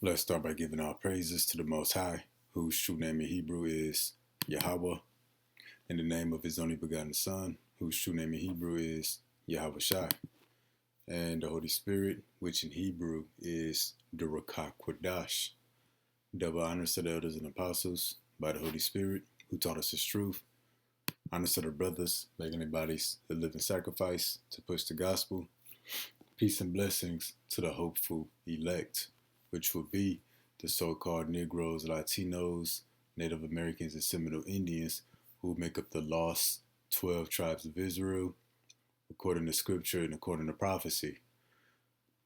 Let's start by giving all praises to the Most High, whose true name in Hebrew is Yahweh, in the name of His only begotten Son, whose true name in Hebrew is Yahweh Shai, and the Holy Spirit, which in Hebrew is the Ruach Kodash. Double honors to the elders and apostles by the Holy Spirit, who taught us His truth. Honors to the brothers, making their bodies a living sacrifice to push the gospel. Peace and blessings to the hopeful elect, which will be the so-called Negroes, Latinos, Native Americans, and Seminole Indians who make up the lost 12 tribes of Israel, according to scripture and according to prophecy.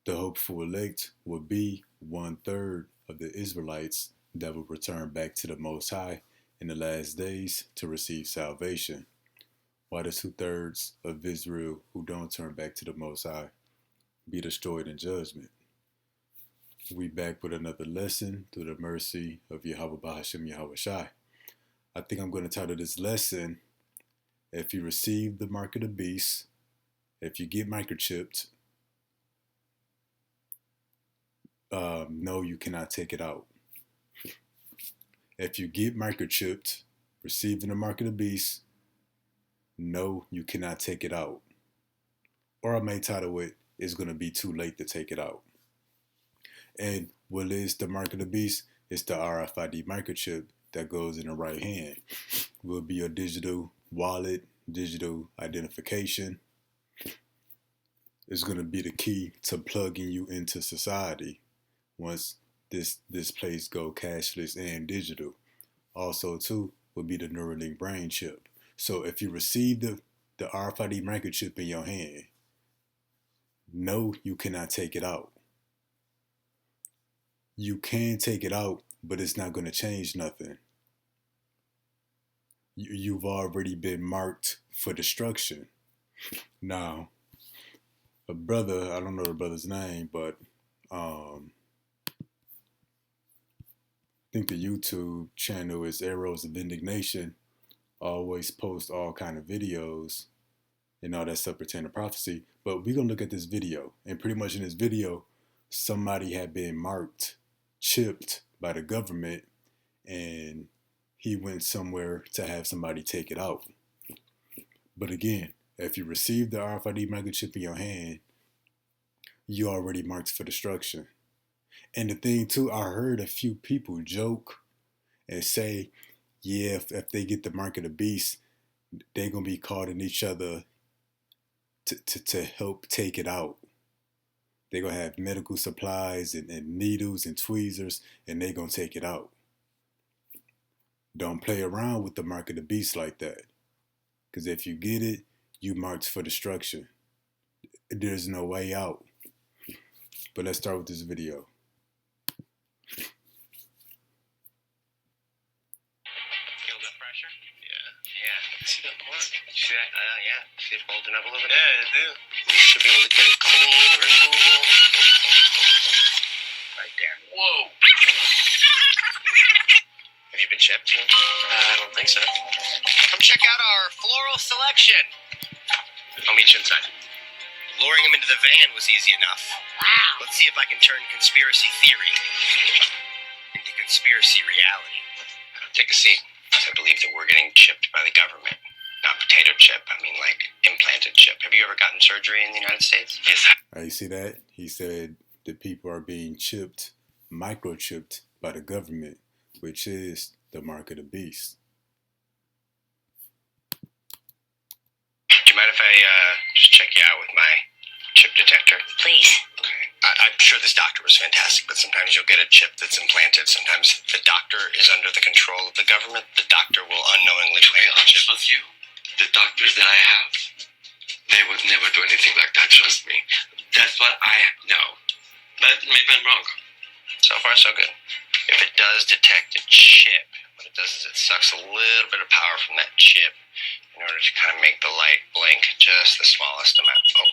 The hopeful elect will be 1/3 of the Israelites that will return back to the Most High in the last days to receive salvation, while the 2/3 of Israel who don't turn back to the Most High be destroyed in judgment. We back with another lesson through the mercy of Yahweh Bahashim Yahweh Shai. I think I'm going to title this lesson, If You Receive the Mark of the Beast, If You Get Microchipped, no, you cannot take it out. If you get microchipped, receiving the mark of the beast, no, you cannot take it out. Or I may title it, It's going to be too late to take it out. And what is the mark of the beast? It's the RFID microchip that goes in the right hand. It will be your digital wallet, digital identification. It's going to be the key to plugging you into society once this place go cashless and digital. Also, too, will be the Neuralink brain chip. So if you receive the RFID microchip in your hand, no, you cannot take it out. You can take it out, but it's not going to change nothing. You've already been marked for destruction. Now, a brother, I don't know the brother's name, but I think the YouTube channel is Arrows of Indignation, always post all kind of videos and all that stuff pertaining to prophecy. But we're going to look at this video. And pretty much in this video, somebody had been marked, chipped by the government, and he went somewhere to have somebody take it out. But again, if you receive the RFID microchip in your hand, you already marked for destruction. And the thing too, I heard a few people joke and say, yeah, if they get the mark of the beast, they're going to be calling each other to help take it out. They're going to have medical supplies and needles and tweezers, and they're going to take it out. Don't play around with the mark of the beast like that. Because if you get it, you marked for destruction. There's no way out. But let's start with this video. Feel the pressure? Yeah. See that mark? See that? Yeah. See it bulging up a little bit? Yeah, I do. We should be able to get a clean removal. Right there. Whoa. Have you been chipped? I don't think so. Come check out our floral selection. I'll meet you inside. Luring him into the van was easy enough. Wow. Let's see if I can turn conspiracy theory into conspiracy reality. Take a seat. I believe that we're getting chipped by the government. Not potato chip, I mean like implanted chip. Have you ever gotten surgery in the United States? Yes. You see that? He said the people are being chipped, microchipped by the government, which is the mark of the beast. Do you mind if I just check you out with my chip detector? Please. Okay. I'm sure this doctor was fantastic, but sometimes you'll get a chip that's implanted. Sometimes the doctor is under the control of the government. The doctor will unknowingly To be plant the chip. honest with you, the doctors that I have, they would never do anything like that, trust me. That's what I know. But maybe I'm wrong. So far, so good. If it does detect a chip, what it does is it sucks a little bit of power from that chip in order to kind of make the light blink just the smallest amount. Oh.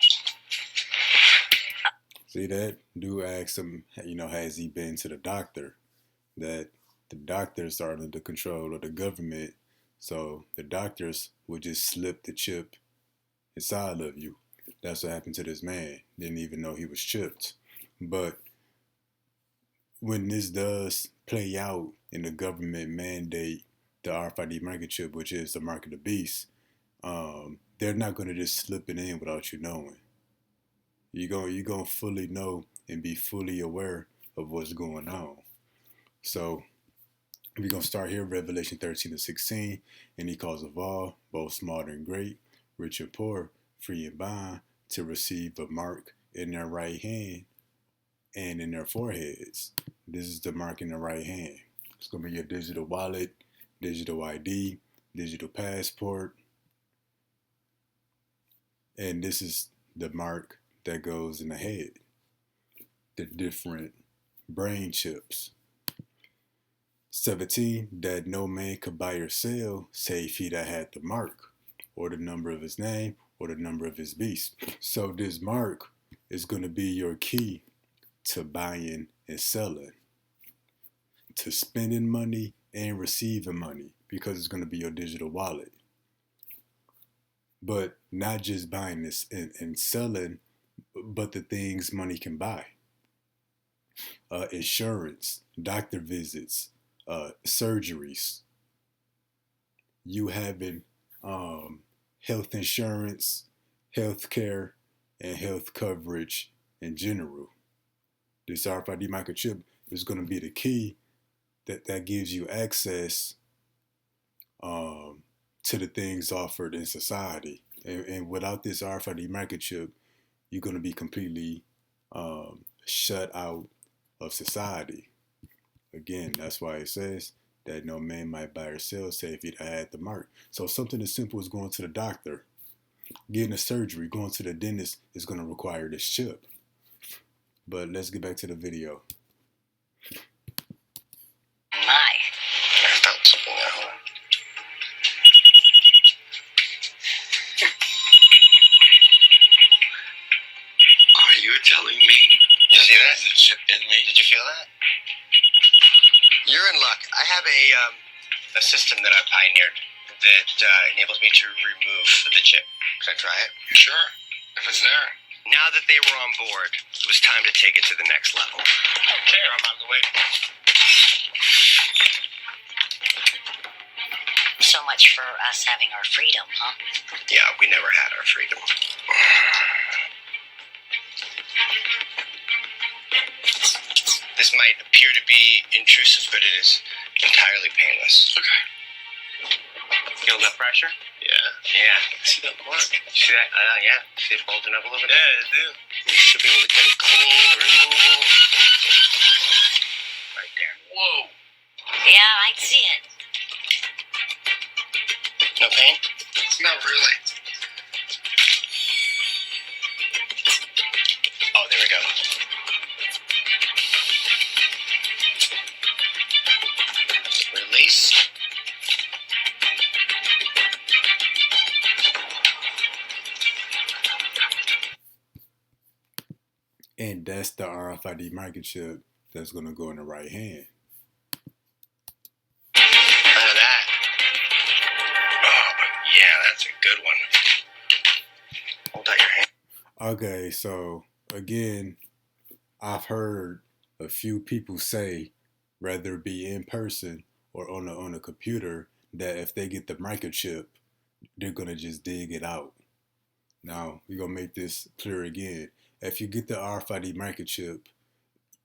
See that? Dude asked him, has he been to the doctor? That the doctors are under the control of the government, so the doctors would just slip the chip inside of you. That's what happened to this man. Didn't even know he was chipped. But when this does play out and the government mandate the RFID microchip, which is the mark of the beast, they're not going to just slip it in without you knowing. You're gonna fully know and be fully aware of what's going on. So we're gonna start here, Revelation 13-16, and he calls of all, both small and great, rich and poor, free and bond, to receive a mark in their right hand and in their foreheads. This is the mark in the right hand. It's gonna be your digital wallet, digital ID, digital passport, and this is the mark that goes in the head, the different brain chips. 17, that no man could buy or sell save he that had the mark, or the number of his name, or the number of his beast. So this mark is going to be your key to buying and selling, to spending money and receiving money, because it's going to be your digital wallet. But not just buying this and selling, but the things money can buy. Insurance, doctor visits, surgeries, you having health insurance, health care, and health coverage in general. This RFID microchip is going to be the key that gives you access to the things offered in society. And without this RFID microchip, you're going to be completely shut out of society. Again, that's why it says that no man might buy or sell save he had the mark. So something as simple as going to the doctor, getting a surgery, going to the dentist is going to require this chip. But let's get back to the video. My. I felt something at home. Are you telling me You see that? there's a chip in me? Did you feel that? You're in luck. I have a system that I pioneered that enables me to remove the chip. Can I try it? Sure, if it's there. Now that they were on board, it was time to take it to the next level. Okay, I'm out of the way. So much for us having our freedom, huh? Yeah, we never had our freedom. This might appear to be intrusive, but it is entirely painless. Okay. Feel that pressure? Yeah. See that mark? See that? Yeah. See it bulging up a little bit? Yeah, I do. You should be able to get a clean removal. Right there. Whoa. Yeah, I see it. No pain? Not really. Oh, there we go. Release. And that's the RFID microchip that's going to go in the right hand. None of that. Oh, yeah, that's a good one. Hold out your hand. Okay, so again, I've heard a few people say, whether it be in person or on a computer, that if they get the microchip, they're gonna just dig it out. Now we're gonna make this clear again. If you get the RFID microchip,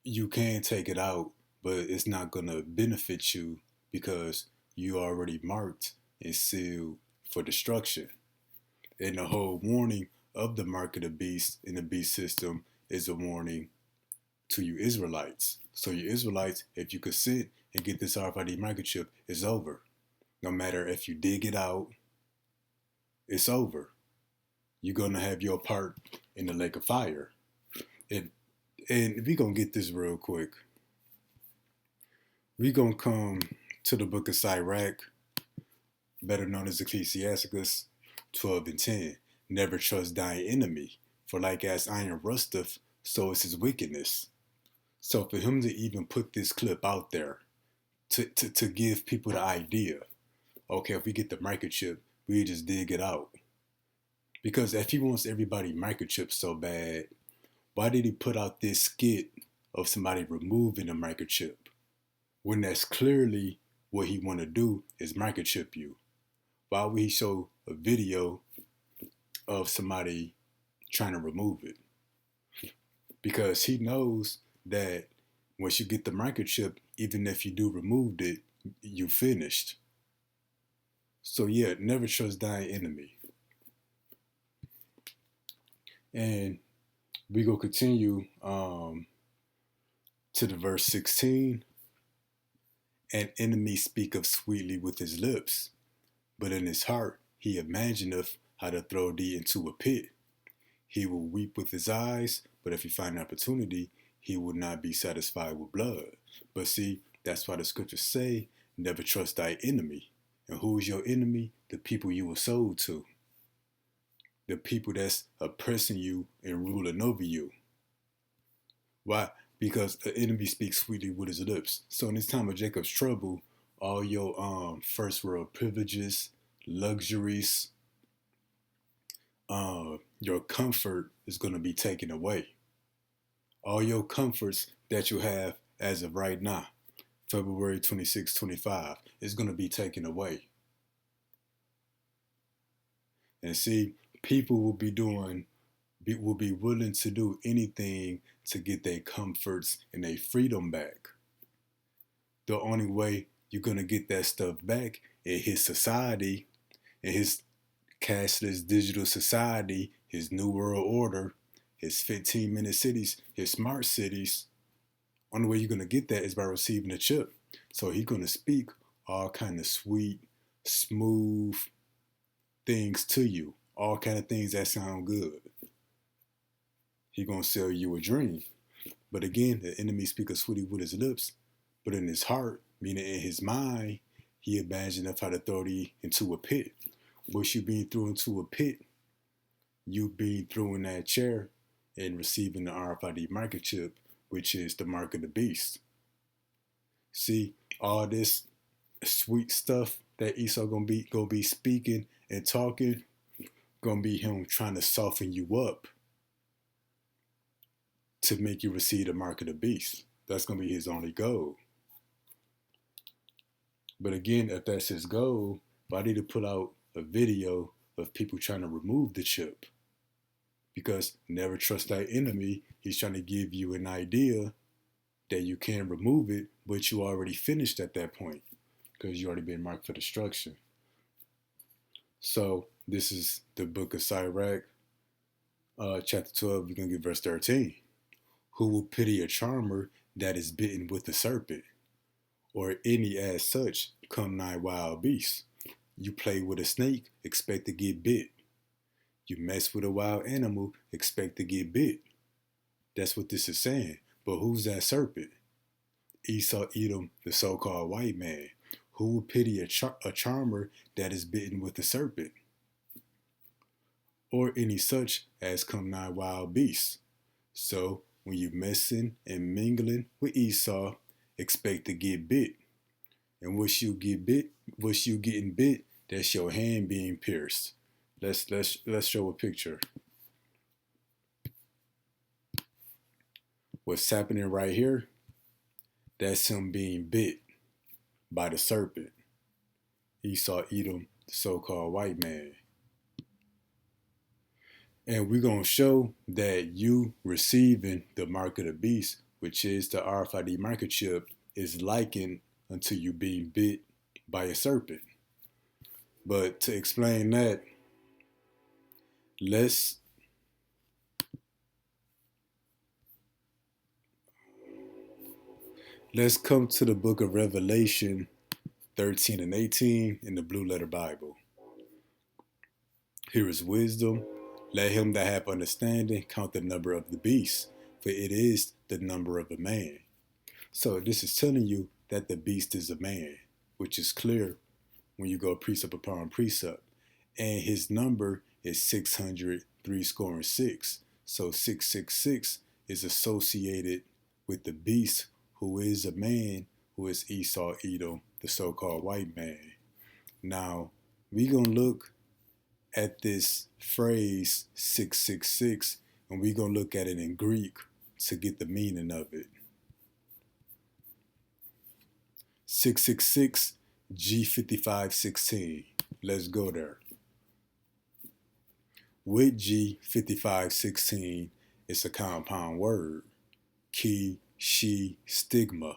you can take it out, but it's not gonna benefit you because you already marked and sealed for destruction. And the whole warning of the mark of the beast in the beast system is a warning to you Israelites. So you Israelites, if you consent and get this RFID microchip, it's over. No matter if you dig it out, it's over. You're gonna have your part in the lake of fire. And we're gonna get this real quick. We're gonna come to the book of Sirach, better known as Ecclesiasticus 12:10. Never trust thine enemy, for like as iron rusteth, so is his wickedness. So for him to even put this clip out there, to give people the idea, okay, if we get the microchip, we just dig it out. Because if he wants everybody microchipped so bad, why did he put out this skit of somebody removing a microchip, when that's clearly what he want to do is microchip you. Why would he show a video of somebody trying to remove it? Because he knows that once you get the microchip, even if you do removed it, you finished. So yeah, never trust thy enemy. And we go continue to the verse 16. An enemy speaketh sweetly with his lips, but in his heart he imagineth how to throw thee into a pit. He will weep with his eyes, but if he find an opportunity, he will not be satisfied with blood. But see, that's why the scriptures say, never trust thy enemy. And who is your enemy? The people you were sold to. The people that's oppressing you and ruling over you. Why? Because the enemy speaks sweetly with his lips. So in this time of Jacob's trouble, all your first world privileges, luxuries, your comfort is going to be taken away. All your comforts that you have as of right now, February 26, 25, is going to be taken away. And see, people will be willing to do anything to get their comforts and their freedom back. The only way you're going to get that stuff back in his society, in his cashless digital society, his new world order, his 15-minute cities, his smart cities. Only way you're going to get that is by receiving a chip. So he's going to speak all kind of sweet, smooth things to you. All kind of things that sound good. He's going to sell you a dream. But again, the enemy speaks sweetly with his lips, but in his heart, meaning in his mind, he imagined how to throw thee into a pit. Once you being thrown into a pit, you being thrown in that chair and receiving the RFID microchip, which is the mark of the beast. See, all this sweet stuff that Esau gonna be speaking and talking, gonna be him trying to soften you up to make you receive the mark of the beast. That's gonna be his only goal. But again, if that's his goal, why did he put out a video of people trying to remove the chip? Because never trust thy enemy. He's trying to give you an idea that you can remove it, but you already finished at that point because you already been marked for destruction. So this is the book of Sirach, chapter 12. We're going to get verse 13. Who will pity a charmer that is bitten with a serpent, or any as such come nigh wild beasts? You play with a snake, expect to get bit. You mess with a wild animal, expect to get bit. That's what this is saying. But who's that serpent? Esau, Edom, the so-called white man. Who will pity a charmer that is bitten with a serpent? Or any such as come nigh wild beasts. So when you messing and mingling with Esau, expect to get bit. And once you getting bit, that's your hand being pierced. Let's show a picture. What's happening right here? That's him being bit by the serpent. Esau, Edom, the so-called white man. And we're going to show that you receiving the mark of the beast, which is the RFID microchip, is likened unto you being bit by a serpent. But to explain that, let's come to the book of Revelation 13 and 18 in the Blue Letter Bible. Here is wisdom. Let him that have understanding count the number of the beast, for it is the number of a man. So this is telling you that the beast is a man, which is clear when you go precept upon precept. And his number is 603. So 666 is associated with the beast, who is a man, who is Esau, Edom, the so-called white man. Now, we're going to look at this phrase 666, and we're going to look at it in Greek to get the meaning of it. 666 G5516. Let's go there. With G5516, it's a compound word. Key, she, stigma.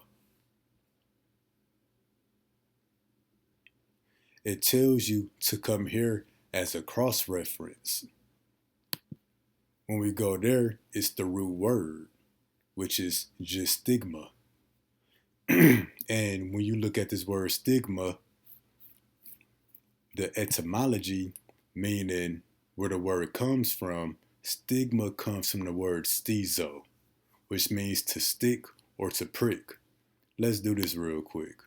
It tells you to come here as a cross reference. When we go there, it's the root word, which is just stigma. And when you look at this word stigma, the etymology, meaning where the word comes from, stigma comes from the word stizo, which means to stick or to prick. Let's do this real quick.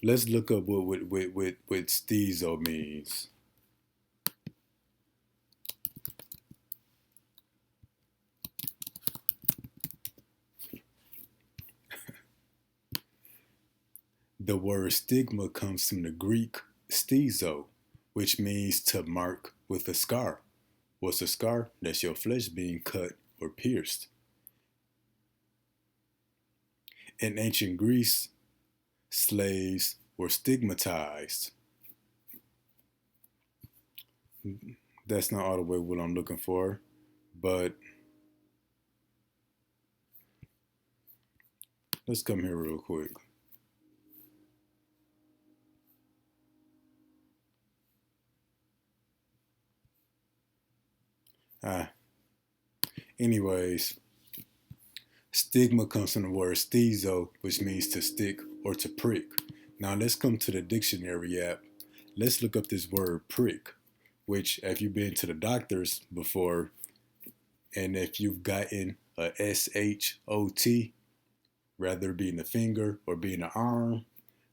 Let's look up what stizo means. The word stigma comes from the Greek stizo, which means to mark with a scar. What's a scar? That's your flesh being cut or pierced. In ancient Greece, slaves were stigmatized. That's not all the way what I'm looking for, but let's come here real quick. Anyways, stigma comes from the word stizo, which means to stick or to prick. Now let's come to the dictionary app. Let's look up this word prick, which if you've been to the doctors before, and if you've gotten a SHOT, rather being a finger or being an arm,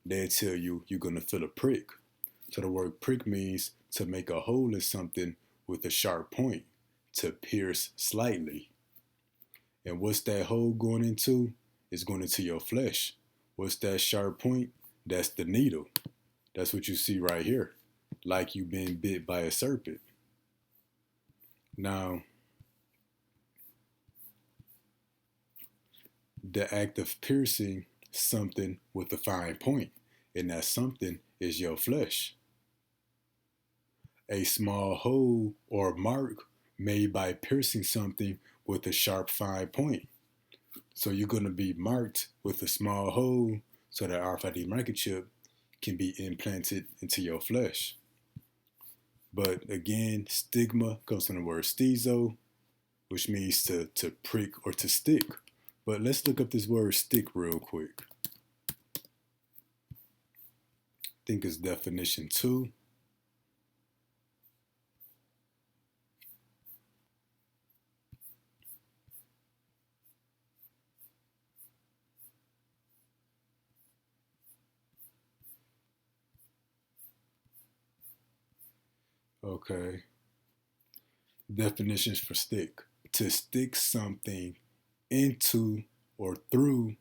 they'll tell you you're going to feel a prick. So the word prick means to make a hole in something with a sharp point, to pierce slightly. And what's that hole going into? It's going into your flesh. What's that sharp point? That's the needle. That's what you see right here, like you've been bit by a serpent. Now, the act of piercing something with a fine point, and that something is your flesh. A small hole or mark made by piercing something with a sharp fine point. So you're going to be marked with a small hole so that RFID microchip can be implanted into your flesh. But again, stigma comes from the word stizo, which means to prick or to stick. But let's look up this word stick real quick. I think it's definition 2. Okay. Definitions for stick. To stick something into or through,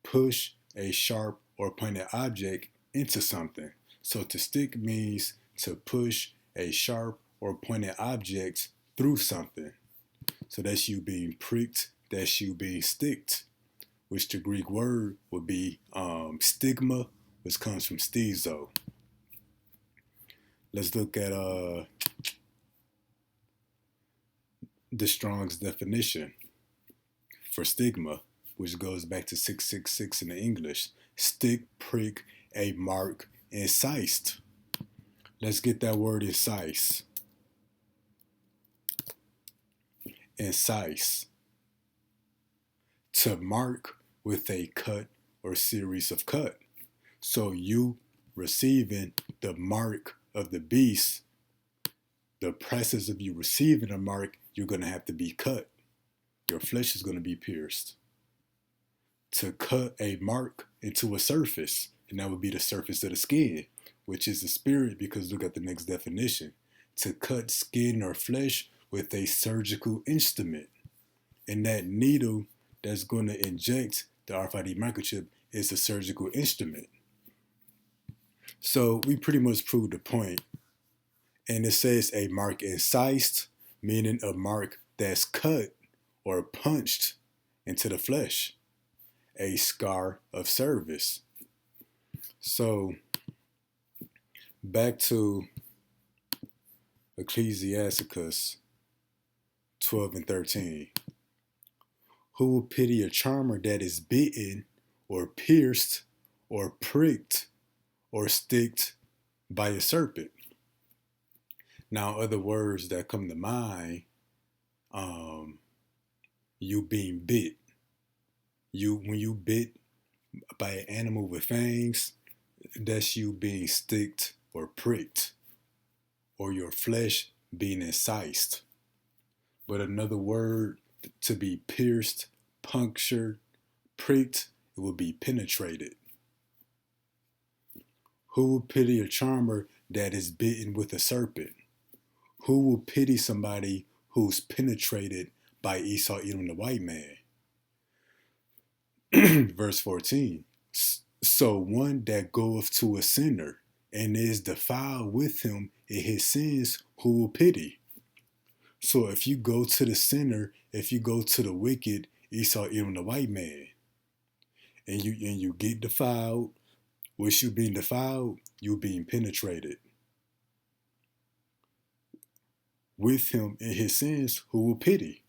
push a sharp or pointed object into something. So to stick means to push a sharp or pointed object through something. So that's you being pricked, that's you being sticked, which the Greek word would be stigma, which comes from stizo. Let's look at the Strong's definition for stigma, which goes back to 666 in the English. Stick, prick, a mark, incised. Let's get that word incise. Incise. To mark with a cut or series of cut. So you receiving the mark of the beast, the process of you receiving a mark, you're going to have to be cut. Your flesh is going to be pierced. To cut a mark into a surface, and that would be the surface of the skin, which is the spirit, because look at the next definition. To cut skin or flesh with a surgical instrument. And that needle that's going to inject the RFID microchip is a surgical instrument. So we pretty much proved the point. And it says a mark incised, meaning a mark that's cut or punched into the flesh, a scar of service. So back to Ecclesiasticus 12 and 13. Who will pity a charmer that is bitten or pierced or pricked or sticked by a serpent? Now, other words that come to mind, you being bit. When you bit by an animal with fangs, that's you being sticked or pricked, or your flesh being incised. But another word to be pierced, punctured, pricked, it would be penetrated. Who will pity a charmer that is bitten with a serpent? Who will pity somebody who's penetrated by Esau, Edom, the white man? Verse 14. So one that goeth to a sinner and is defiled with him in his sins, who will pity? So if you go to the sinner, if you go to the wicked Esau, Edom, the white man, and you get defiled, with you being defiled, you being penetrated with him in his sins, who will pity?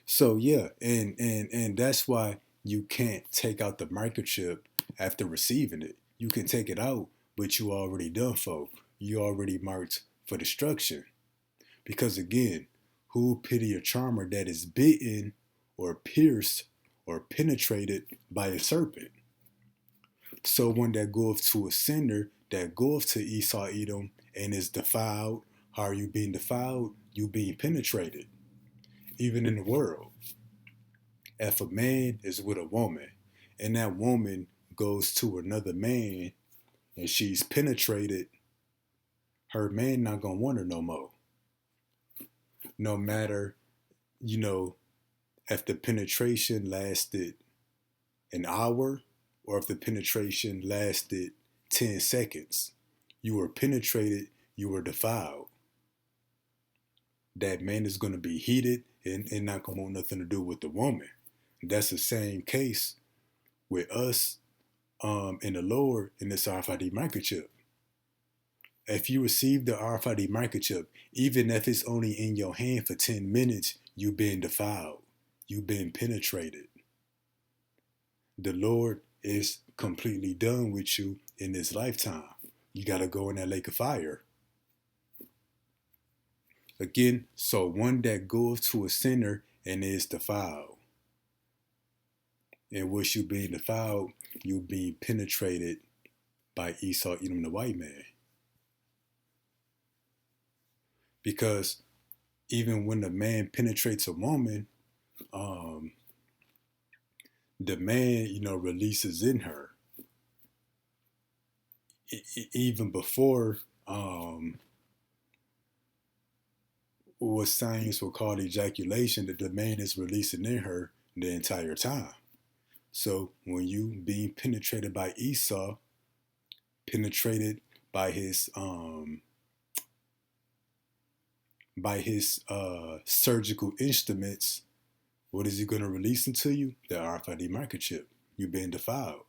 So yeah, and that's why you can't take out the microchip after receiving it. You can take it out, but you already done for. You already marked for destruction. Because again, who will pity a charmer that is bitten or pierced or penetrated by a serpent? So one that goeth to a sinner, that goeth to Esau, Edom, and is defiled. How are you being defiled? You being penetrated. Even in the world, if a man is with a woman and that woman goes to another man and she's penetrated, her man not gonna want her no more. No matter, if the penetration lasted an hour or if the penetration lasted 10 seconds, you were penetrated, you were defiled. That man is gonna be heated and not gonna want nothing to do with the woman. That's the same case with us in the Lord in this RFID microchip. If you receive the RFID microchip, even if it's only in your hand for 10 minutes, you've been defiled. You've been penetrated. The Lord is completely done with you in this lifetime. You got to go in that lake of fire. Again, so one that goes to a sinner and is defiled. And once you being defiled, you being penetrated by Esau, Edom, the white man. Because even when the man penetrates a woman, the man, releases in her. Even before what science will call ejaculation, that the man is releasing in her the entire time. So when you being penetrated by Esau, penetrated by his surgical instruments, what is he going to release into you? The RFID microchip. You've been defiled.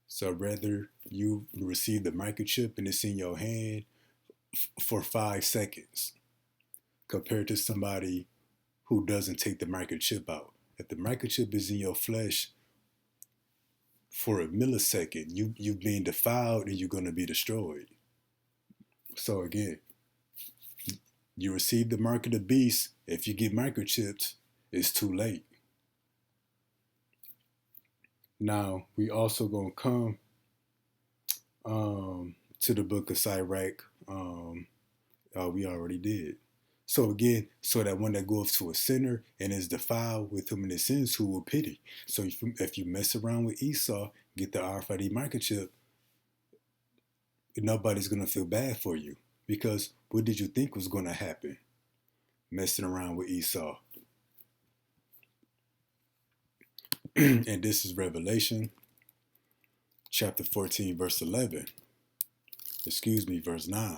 So rather you receive the microchip and it's in your hand for 5 seconds compared to somebody who doesn't take the microchip out. If the microchip is in your flesh for a millisecond, you've been defiled and you're going to be destroyed. So again, you receive the mark of the beast. If you get microchipped, it's too late. Now, we also going to come to the book of Sirach. We already did. So again, so that one that goes to a sinner and is defiled with him in his sins, who will pity? So if you mess around with Esau, get the RFID microchip, nobody's going to feel bad for you. Because what did you think was going to happen? Messing around with Esau. And this is Revelation chapter 14, verse 11. Verse 9.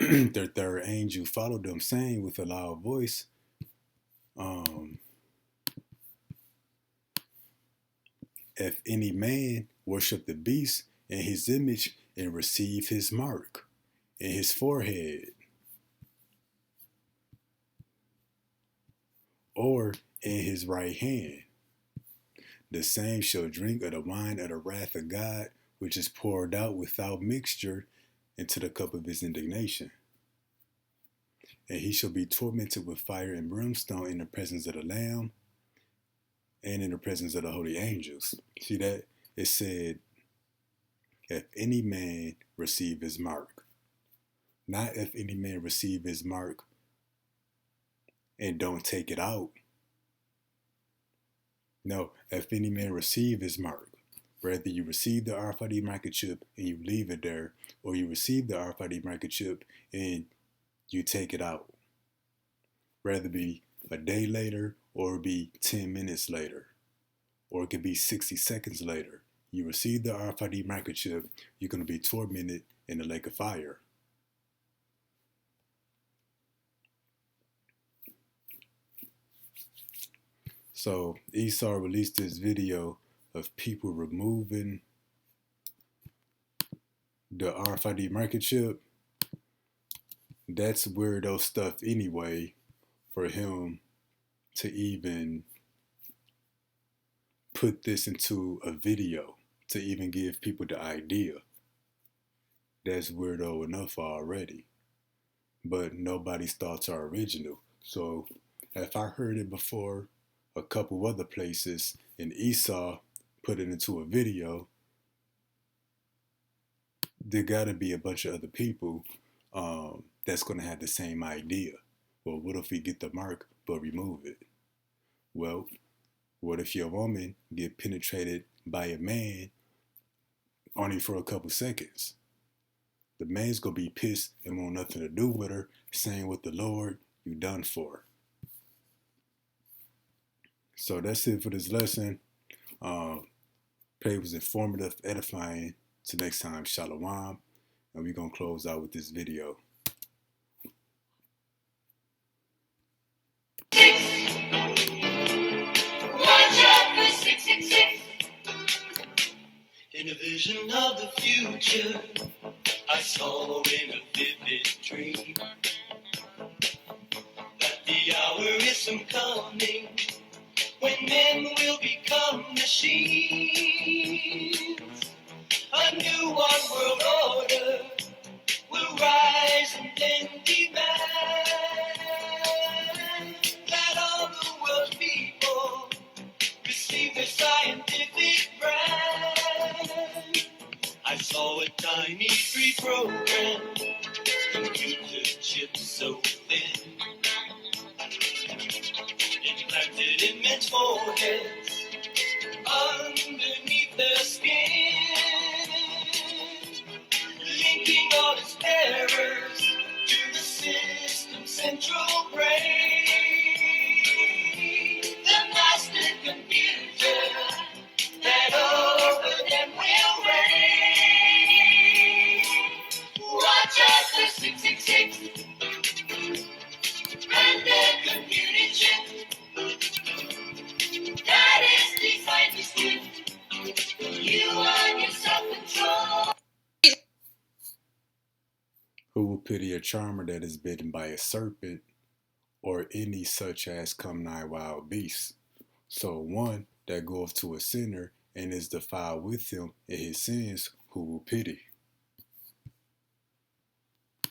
their third angel followed them, saying with a loud voice, if any man worship the beast in his image and receive his mark in his forehead or in his right hand, the same shall drink of the wine of the wrath of God, which is poured out without mixture into the cup of his indignation. And he shall be tormented with fire and brimstone in the presence of the Lamb and in the presence of the holy angels. See that? It said, if any man receive his mark. Not if any man receive his mark and don't take it out. No, if any man receive his mark. Whether you receive the RFID microchip and you leave it there, or you receive the RFID microchip and you take it out. Rather be a day later or be 10 minutes later, or it could be 60 seconds later. You receive the RFID microchip, you're going to be tormented in the lake of fire. So Esau released this video of people removing the RFID microchip. That's weirdo stuff anyway, for him to even put this into a video, to even give people the idea. That's weirdo enough already. But nobody's thoughts are original. So if I heard it before a couple other places and Esau put it into a video, there gotta be a bunch of other people that's gonna have the same idea. Well, what if we get the mark but remove it? Well, what if your woman get penetrated by a man only for a couple seconds? The man's gonna be pissed and want nothing to do with her, saying with the Lord, you done for. So that's it for this lesson. Pray it was informative, edifying. Till next time, shalom. And we're gonna close out with this video. In a vision of the future, I saw in a vivid dream that the hour is soon coming when men will become machines. A new one world order will rise and then demand that all the world's people receive their scientific brand. I saw a tiny free program, computer chips so thin, implanted in men's foreheads, underneath their skin, linking all its errors to the system's central brain. The master computer that over them will reign. Watch out for 666 and their computer chip that is designed to strip you on your self-control. Who will pity a charmer that is bitten by a serpent, or any such as come nigh wild beasts? So one that goeth to a sinner and is defiled with him in his sins, who will pity?